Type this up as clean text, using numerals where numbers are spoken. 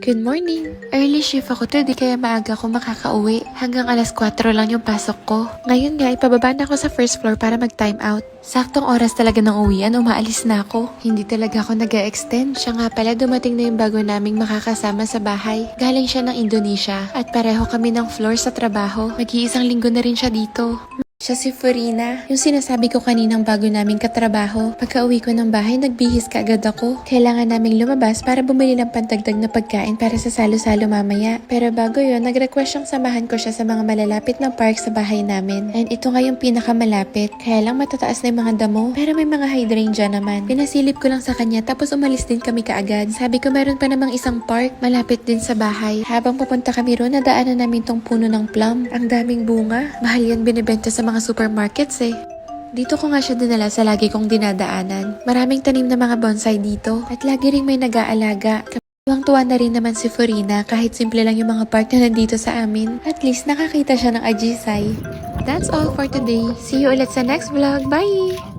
Good morning! Early shift ako today kaya maaga ako makakauwi. Hanggang alas 4 lang yung pasok ko. Ngayon nga, ipababa na ako sa first floor para mag-time out. Saktong oras talaga ng uwian, umaalis na ako. Hindi talaga ako nag-extend. Siya nga pala, dumating na yung bago naming makakasama sa bahay. Galing siya ng Indonesia at pareho kami ng floor sa trabaho. Mag-iisang linggo na rin siya dito. Siya si Furina, yung sinasabi ko kaninang bago naming katrabaho. Pagka-uwi ko ng bahay, nagbihis ka agad ako. Kailangan naming lumabas para bumili ng pantagdag na pagkain para sa salo-salo mamaya. Pero bago yun, nag-request siyang samahan ko siya sa mga malalapit ng park sa bahay namin. And ito nga yung pinakamalapit. Kaya lang matataas na yung mga damo, pero may mga hydrangea naman. Pinasilip ko lang sa kanya tapos umalis din kami kaagad. Sabi ko meron pa namang isang park, malapit din sa bahay. Habang papunta kami roon, nadaanan namin tong puno ng plum. Ang daming bunga. Mahal yan binibenta sa mga supermarkets eh. Dito ko nga siya dinala sa lagi kong dinadaanan. Maraming tanim na mga bonsai dito at lagi ring may nag-aalaga. Tuwang-tuwa na rin naman si Furina kahit simple lang yung mga park na nandito sa amin. At least nakakita siya ng ajisay. That's all for today. See you ulit sa next vlog. Bye!